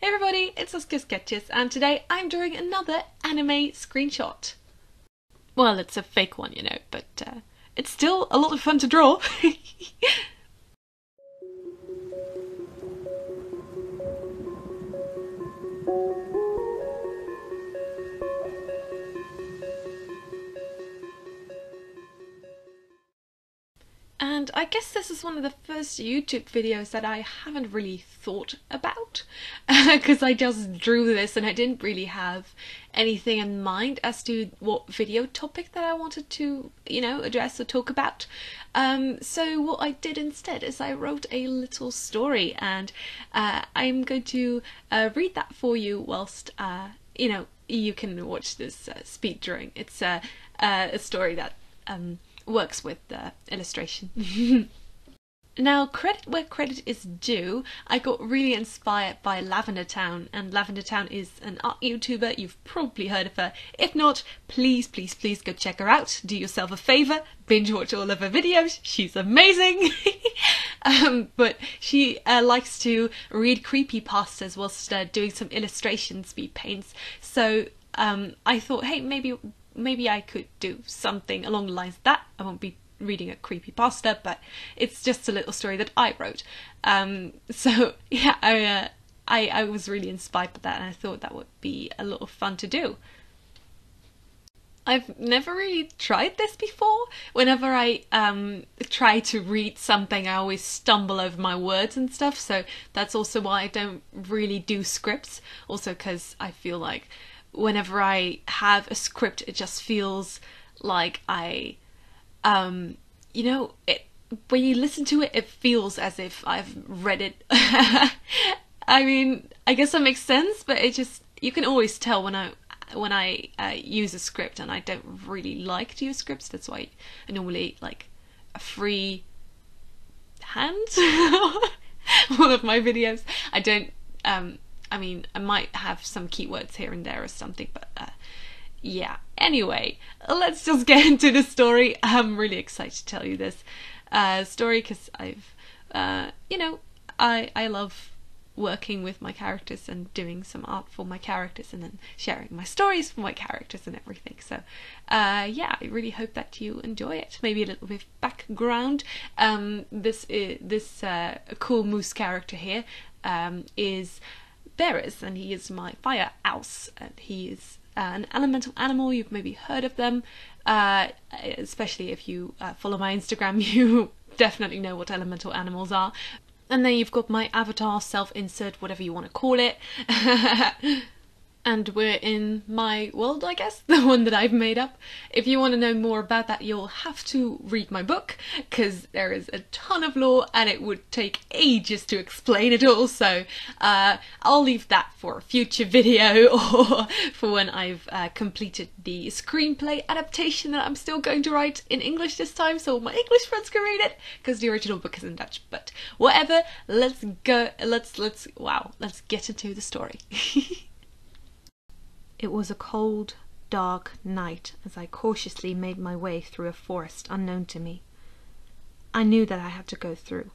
Hey everybody, it's SaskiaSketches, and today I'm doing another anime screenshot. Well, it's a fake one, you know, but it's still a lot of fun to draw. And I guess this is one of the first YouTube videos that I haven't really thought about because I just drew this and I didn't really have anything in mind as to what video topic that I wanted to, address or talk about. So what I did instead is I wrote a little story, and I'm going to read that for you whilst, you can watch this speed drawing. It's a story that works with the illustration. Now, credit where credit is due, I got really inspired by Lavender Town, and Lavender Town is an art YouTuber. You've probably heard of her. If not, please go check her out. Do yourself a favour, binge watch all of her videos. She's amazing. But she likes to read creepypastas whilst doing some illustrations, speed paints. So I thought, hey, maybe I could do something along the lines of that. I won't be reading a creepypasta, but it's just a little story that I wrote. So yeah, I was really inspired by that, and I thought that would be a lot of fun to do. I've never really tried this before. Whenever I try to read something, I always stumble over my words and stuff, so that's also why I don't really do scripts. Also because I feel like whenever I have a script, it just feels like when you listen to it, it feels as if I've read it. I mean, I guess that makes sense, but you can always tell when I use a script, and I don't really like to use scripts. That's why I normally like a free hand. One of my videos, I don't. I mean, I might have some keywords here and there or something, but yeah. Anyway, let's just get into the story. I'm really excited to tell you this story because I love working with my characters and doing some art for my characters and then sharing my stories for my characters and everything. So yeah, I really hope that you enjoy it. Maybe a little bit of background. This cool moose character here is Beres, and he is my fire ouse, and he is an elemental animal. You've maybe heard of them, especially if you follow my Instagram. You definitely know what elemental animals are. And then you've got my avatar, self-insert, whatever you want to call it. And we're in my world, I guess, the one that I've made up. If you want to know more about that, you'll have to read my book, because there is a ton of lore and it would take ages to explain it all. So I'll leave that for a future video, or for when I've completed the screenplay adaptation that I'm still going to write in English this time, so my English friends can read it, because the original book is in Dutch. But whatever, let's go. Let's get into the story. It was a cold, dark night as I cautiously made my way through a forest unknown to me. I knew that I had to go through.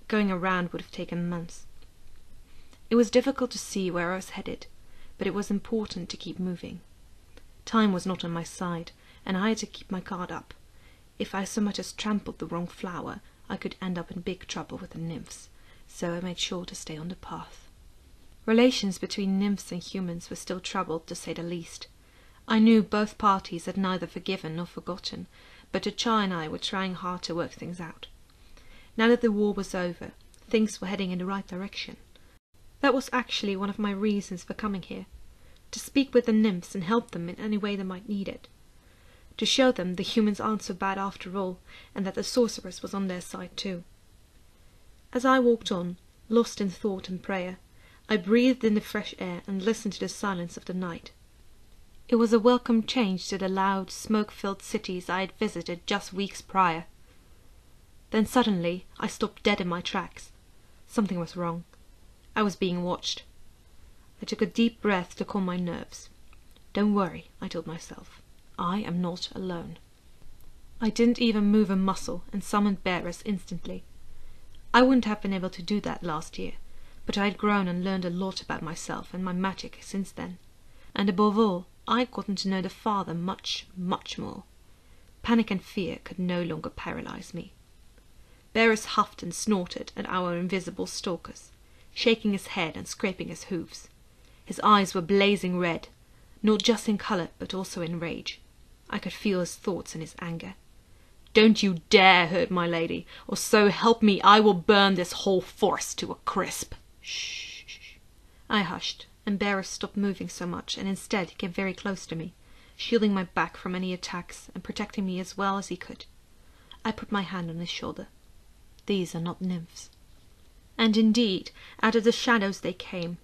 Going around would have taken months. It was difficult to see where I was headed, but it was important to keep moving. Time was not on my side, and I had to keep my guard up. If I so much as trampled the wrong flower, I could end up in big trouble with the nymphs, so I made sure to stay on the path. Relations between nymphs and humans were still troubled, to say the least. I knew both parties had neither forgiven nor forgotten, but Achai and I were trying hard to work things out. Now that the war was over, things were heading in the right direction. That was actually one of my reasons for coming here, to speak with the nymphs and help them in any way they might need it. To show them the humans aren't so bad after all, and that the sorceress was on their side too. As I walked on, lost in thought and prayer, I breathed in the fresh air and listened to the silence of the night. It was a welcome change to the loud, smoke-filled cities I had visited just weeks prior. Then suddenly I stopped dead in my tracks. Something was wrong. I was being watched. I took a deep breath to calm my nerves. Don't worry, I told myself. I am not alone. I didn't even move a muscle and summoned Beres instantly. I wouldn't have been able to do that last year, but I had grown and learned a lot about myself and my magic since then. And above all, I had gotten to know the father much, much more. Panic and fear could no longer paralyze me. Barris huffed and snorted at our invisible stalkers, shaking his head and scraping his hooves. His eyes were blazing red, not just in colour but also in rage. I could feel his thoughts and his anger. "Don't you dare hurt my lady, or so help me I will burn this whole forest to a crisp." "Shh." I hushed, and Barris stopped moving so much, and instead came very close to me, shielding my back from any attacks and protecting me as well as he could. I put my hand on his shoulder. "These are not nymphs." And indeed, out of the shadows they came.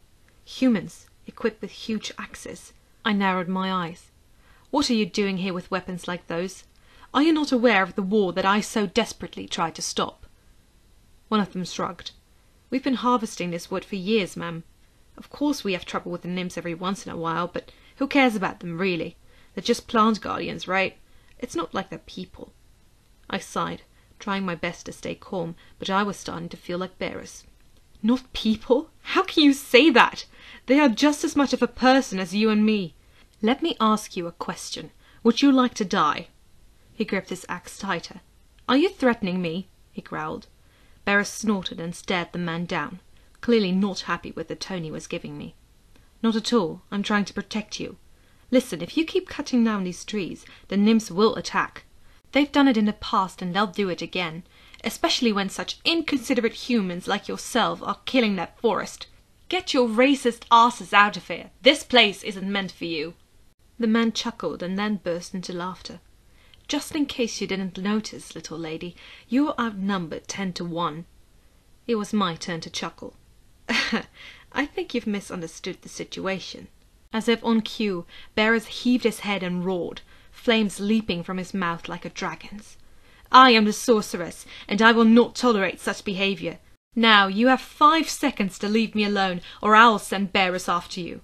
Humans, equipped with huge axes. I narrowed my eyes. "What are you doing here with weapons like those? Are you not aware of the war that I so desperately tried to stop?" One of them shrugged. "We've been harvesting this wood for years, ma'am. Of course we have trouble with the nymphs every once in a while, but who cares about them, really? They're just plant guardians, right? It's not like they're people." I sighed, trying my best to stay calm, but I was starting to feel like Barris. "Not people? How can you say that? They are just as much of a person as you and me. Let me ask you a question. Would you like to die?" He gripped his axe tighter. "Are you threatening me?" he growled. Barris snorted and stared the man down, clearly not happy with the tone he was giving me. "Not at all. I'm trying to protect you. Listen, if you keep cutting down these trees, the nymphs will attack. They've done it in the past and they'll do it again, especially when such inconsiderate humans like yourself are killing that forest. Get your racist asses out of here. This place isn't meant for you." The man chuckled and then burst into laughter. "Just in case you didn't notice, little lady, you're outnumbered 10-1. It was my turn to chuckle. "I think you've misunderstood the situation." As if on cue, Barris heaved his head and roared, flames leaping from his mouth like a dragon's. "I am the sorceress, and I will not tolerate such behaviour. Now you have 5 seconds to leave me alone, or I'll send Barris after you.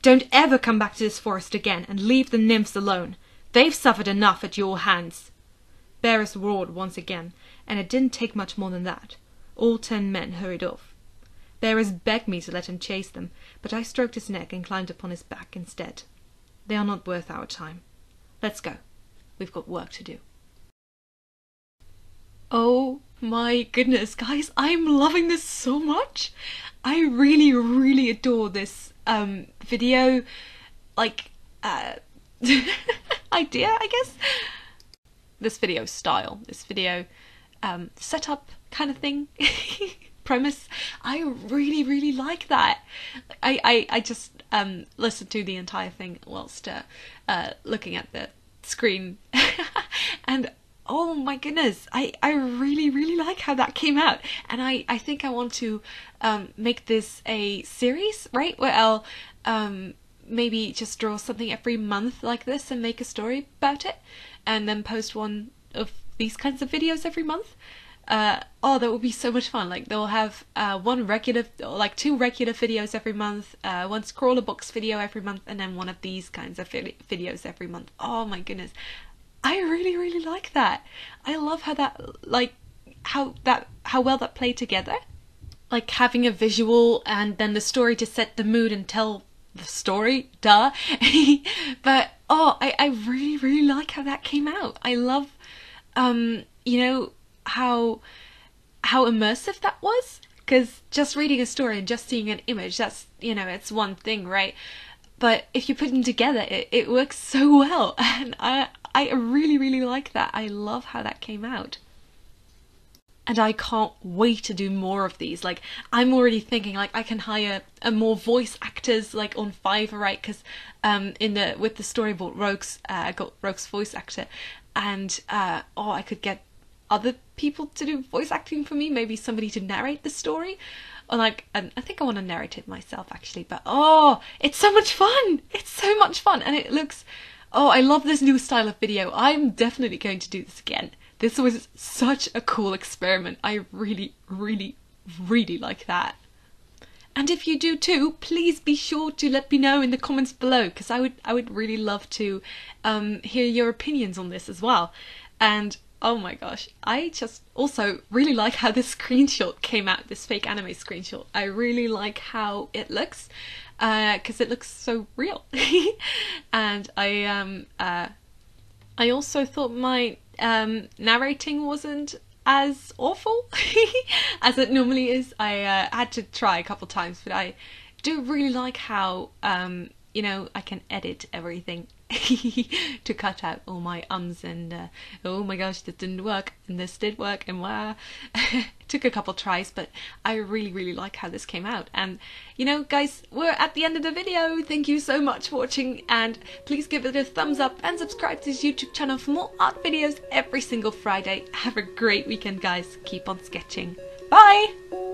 Don't ever come back to this forest again, and leave the nymphs alone. They've suffered enough at your hands." Barris roared once again, and it didn't take much more than that. All 10 men hurried off. Barris begged me to let him chase them, but I stroked his neck and climbed upon his back instead. "They are not worth our time. Let's go. We've got work to do." Oh my goodness, guys, I'm loving this so much. I really, really adore this video, like, idea, I guess. This video style, this video setup kind of thing, premise. I really, really like that. I just listened to the entire thing whilst looking at the screen and oh my goodness, I really, really like how that came out. And I think I want to make this a series, right? Where I'll maybe just draw something every month like this and make a story about it. And then post one of these kinds of videos every month. Oh, that would be so much fun. Like they'll have 2 regular videos every month, 1 scroller box video every month, and then 1 of these kinds of videos every month. Oh my goodness. I really, really like that. I love how that, like, how well that played together. Like having a visual and then the story to set the mood and tell the story, duh. But oh, I really, really like how that came out. I love, you know, how immersive that was. Because just reading a story and just seeing an image, that's, you know, it's one thing, right? But if you put them together, it works so well. And I really, really like that. I love how that came out. And I can't wait to do more of these. Like, I'm already thinking, like, I can hire more voice actors, like, on Fiverr, right? Because with the storyboard, Rogue's, I got Rogue's voice actor. And, oh, I could get other people to do voice acting for me. Maybe somebody to narrate the story. Or, like, I think I want to narrate it myself, actually. But, oh, it's so much fun. It's so much fun. And it looks... Oh, I love this new style of video. I'm definitely going to do this again. This was such a cool experiment. I really, really, really like that. And if you do too, please be sure to let me know in the comments below, because I would really love to hear your opinions on this as well. And Oh my gosh, I just also really like how this screenshot came out, this fake anime screenshot. I really like how it looks, because it looks so real. And I also thought my narrating wasn't as awful as it normally is. I had to try a couple times, but I do really like how you know, I can edit everything to cut out all my ums and oh my gosh, this didn't work and this did work and wow. It took a couple tries, but I really like how this came out. And you know, guys, we're at the end of the video. Thank you so much for watching, and please give it a thumbs up and subscribe to this YouTube channel for more art videos every single Friday. Have a great weekend, guys. Keep on sketching. Bye!